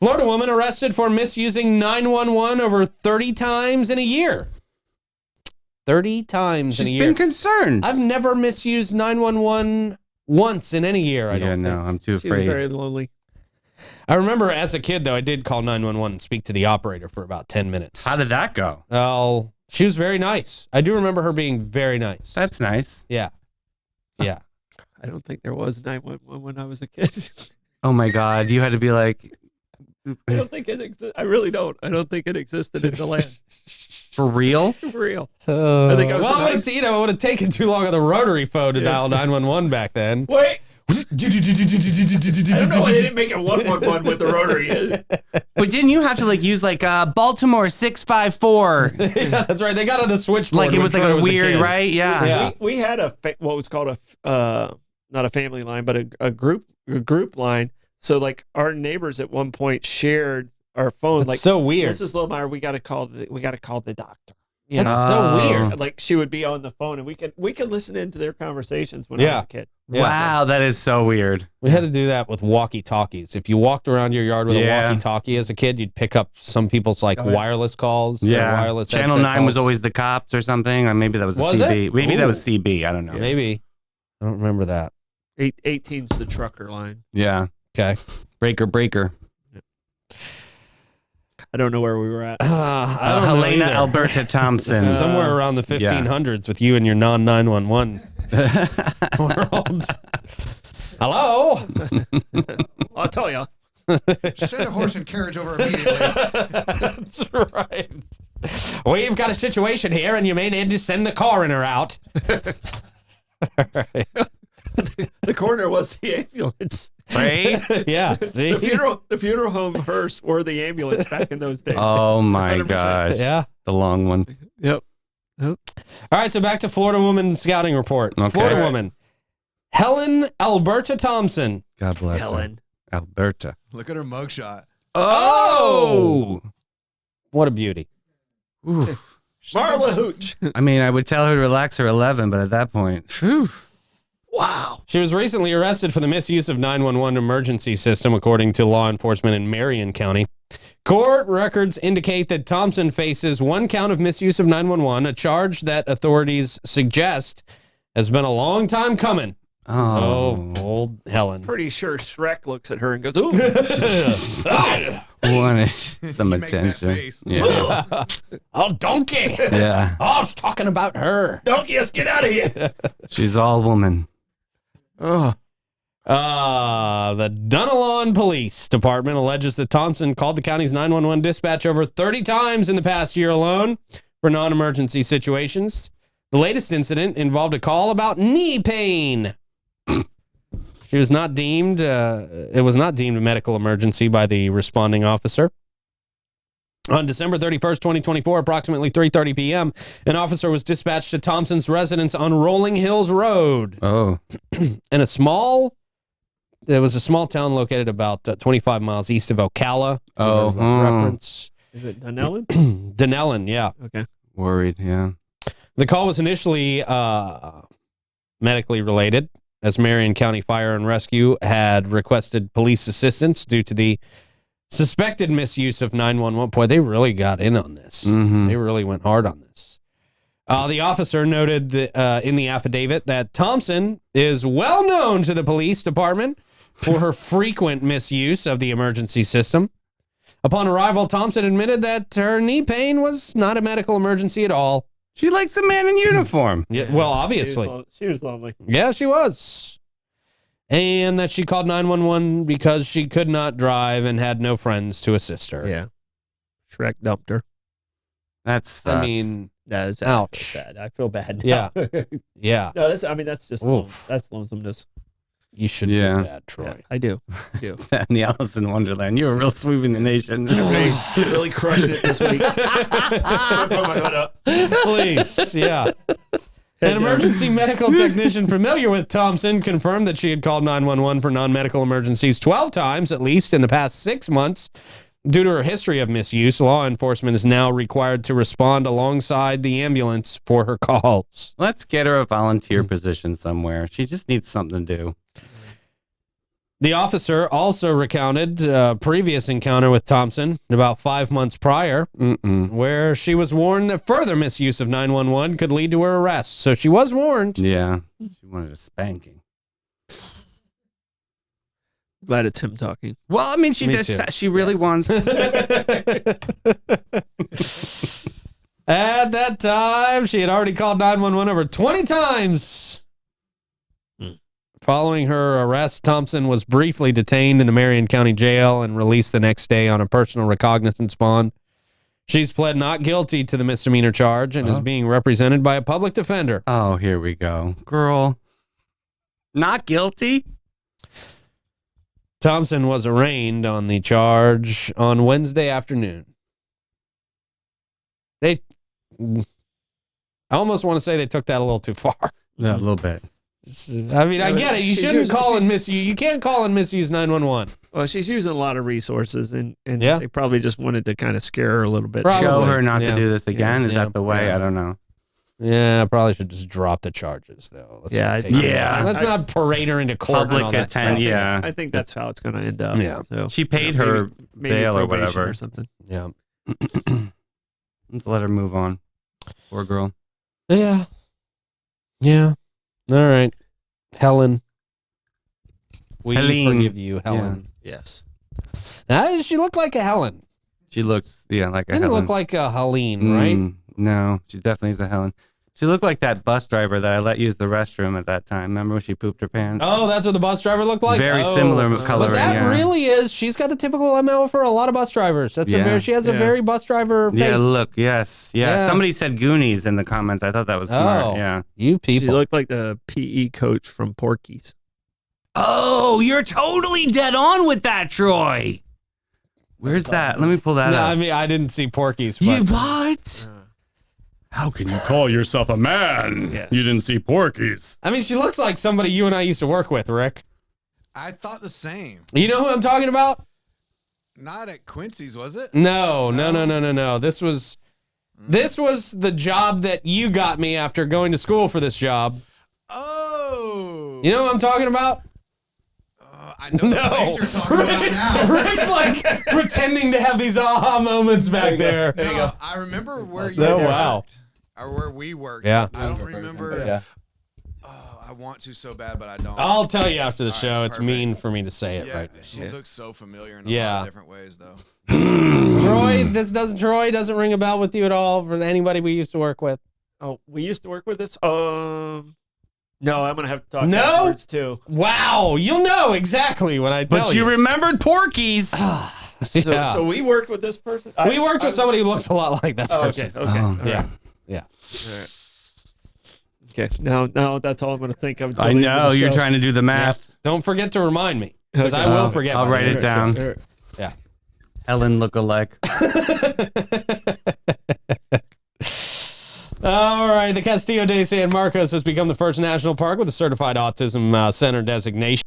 Florida woman arrested for misusing 911 over 30 times in a year. 30 times in a year. She's been concerned. I've never misused 911 once in any year, I don't think. I'm too She was afraid. very lonely. I remember as a kid, though, I did call 911 and speak to the operator for about 10 minutes. How did that go? Oh, she was very nice. I do remember her being very nice. That's nice. Yeah. Yeah. I don't think there was 911 when I was a kid. Oh my God. You had to be like, I don't think it exists. I really don't. I don't think it existed in the land. for real? For real. I think I was well, nice. it would have taken too long on the rotary phone to dial 911 back then. Wait. I don't know why they didn't make it 111 with the rotary. But didn't you have to like use like Baltimore 654? Yeah, that's right. They got on the switchboard. Like it was like a weird, right? Yeah. Yeah. We had what was called not a family line, but a group line. So like our neighbors at one point shared our phone. That's like, so weird. Mrs. Lomar, we got to call the doctor. That's know? so weird. Like she would be on the phone, and we could listen into their conversations when I was a kid. Yeah. Wow, that is so weird. We had to do that with walkie-talkies. If you walked around your yard with a walkie-talkie as a kid, you'd pick up some people's like wireless calls. Wireless Channel 9 was always the cops or something. Or maybe that was CB. It? Maybe that was CB. I don't know. Maybe. I don't remember that. 18's the trucker line. Yeah. Okay. Breaker. I don't know where we were at. I don't know Helena either. Alberta Thompson. Somewhere around the 1500s with you and your non-911 world. Hello? I'll tell you. Send a horse and carriage over immediately. That's right. We've got a situation here, and you may need to send the coroner out. The coroner was the ambulance. Right? Yeah. See? The funeral home hearse were the ambulance back in those days. Oh my 100%. gosh. Yeah. The long one. Yep. All right, so back to Florida woman scouting report. Okay. Florida woman. Helen Alberta Thompson. God bless Helen. her. Alberta. Look at her mugshot. Oh! What a beauty. Ooh. Marla Hooch. I mean, I would tell her to relax her 11, but at that point, phew. Wow. She was recently arrested for the misuse of 911 emergency system, according to law enforcement in Marion County. Court records indicate that Thompson faces one count of misuse of 911, a charge that authorities suggest has been a long time coming. Oh, old Helen. Pretty sure Shrek looks at her and goes, ooh. Wanted some He makes that attention. face. Yeah. Oh, donkey. Yeah. Oh, I was talking about her. Donkeys, get out of here. She's all woman. Oh. The Dunnellon Police Department alleges that Thompson called the county's 911 dispatch over 30 times in the past year alone for non-emergency situations. The latest incident involved a call about knee pain. It was not deemed a medical emergency by the responding officer. On December 31st, 2024, approximately 3:30 p.m., an officer was dispatched to Thompson's residence on Rolling Hills Road. Oh. In it was a small town located about 25 miles east of Ocala. Oh. Reference. Is it Dunnellon? Dunnellon, yeah. Okay. Worried, yeah. The call was initially medically related, as Marion County Fire and Rescue had requested police assistance due to the suspected misuse of 911. Boy, they really got in on this. Mm-hmm. They really went hard on this. The officer noted in the affidavit that Thompson is well known to the police department for her frequent misuse of the emergency system. Upon arrival, Thompson admitted that her knee pain was not a medical emergency at all. She likes a man in uniform. Yeah, well, obviously. She was lonely. Yeah, she was. And that she called 911 because she could not drive and had no friends to assist her. Yeah. Shrek dumped her. That's I mean, That is ouch. bad. I feel bad. Yeah. Yeah. No, that's just that's lonesomeness. You should Yeah. do that, Troy. Yeah, I do. I do. and the Alice in Wonderland. You were real sweeping the nation this week. Really crushing it this week. Put my hood up. Please, yeah. An emergency medical technician familiar with Thompson confirmed that she had called 911 for non-medical emergencies 12 times, at least in the past 6 months. Due to her history of misuse, law enforcement is now required to respond alongside the ambulance for her calls. Let's get her a volunteer position somewhere. She just needs something to do. The officer also recounted a previous encounter with Thompson about 5 months prior, where she was warned that further misuse of 911 could lead to her arrest. So she was warned. Yeah. She wanted a spanking. Glad it's him talking. Well, I mean, she Me does. too. She really wants. At that time, she had already called 911 over 20 times. Following her arrest, Thompson was briefly detained in the Marion County Jail and released the next day on a personal recognizance bond. She's pled not guilty to the misdemeanor charge and is being represented by a public defender. Oh, here we go. Girl. Not guilty? Thompson was arraigned on the charge on Wednesday afternoon. I almost want to say they took that a little too far. Yeah, a little bit. I mean, I get it. You She's shouldn't using- call and misuse. You can't call and misuse 911. Well, she's using a lot of resources, and Yeah. they probably just wanted to kind of scare her a little bit. Probably. Show her not Yeah. to do this again. Is Yeah. that the way? Yeah. I don't know. Yeah, I probably should just drop the charges, though. Let's Yeah, not take yeah. it. Let's not parade her into court Public and all that attend- stuff. yeah. I think that's how it's going to end up. Yeah. So, She paid you know, her maybe bail or probation whatever. or something. Yeah. Let's let her move on. Poor girl. Yeah. Yeah. All right. Helen. We Helene. forgive you, Helen. Yes. She looked like a Helen. She looks, like a Didn't Helen. look like a Helene, right? No, she definitely is a Helen. She looked like that bus driver that I let use the restroom at that time. Remember when she pooped her pants? Oh, that's what the bus driver looked like? Very Oh. similar coloring. But that yeah. really is, she's got the typical MO for a lot of bus drivers. That's Yeah. she has a Yeah. very bus driver face. Yeah, look, yes. Yeah. Yeah. Somebody said Goonies in the comments. I thought that was smart. Oh. Yeah. You She people. looked like the PE coach from Porky's. Oh, you're totally dead on with that, Troy. Where's that? Let me pull that No, up. I mean, I didn't see Porky's. You But what? How can you call yourself a man? Yes. You didn't see Porky's. I mean, she looks like somebody you and I used to work with, Rick. I thought the same. You know who I'm talking about? Not at Quincy's, was it? No. This was the job that you got me after going to school for this job. Oh. You know what I'm talking about? I know the place you're talking about now. Rick's like pretending to have these aha moments back there. No, I remember where you Oh, worked. wow. Or where we worked. Yeah. I don't remember. Yeah. Oh, I want to so bad, but I don't. I'll tell you after the All right, show. It's perfect. mean for me to say it yeah, right she now. looks so familiar in a Yeah. lot of different ways, though. Troy doesn't ring a bell with you at all for anybody we used to work with. Oh, we used to work with this? No, I'm going to have to talk No? afterwards, too. Wow, you'll know exactly when I tell But you remembered Porky's. Yeah. So we worked with this person? We worked with somebody who looks a lot like that Oh, person. okay. Okay. Oh. All right. Yeah. All right. Okay. Now that's all I'm going to think of. I know you're trying to do the Yeah. math. Don't forget to remind me, because I Okay. will forget. I'll by write the it end. down. Yeah. Helen look-alike. All right. The Castillo de San Marcos has become the first national park with a certified autism center designation.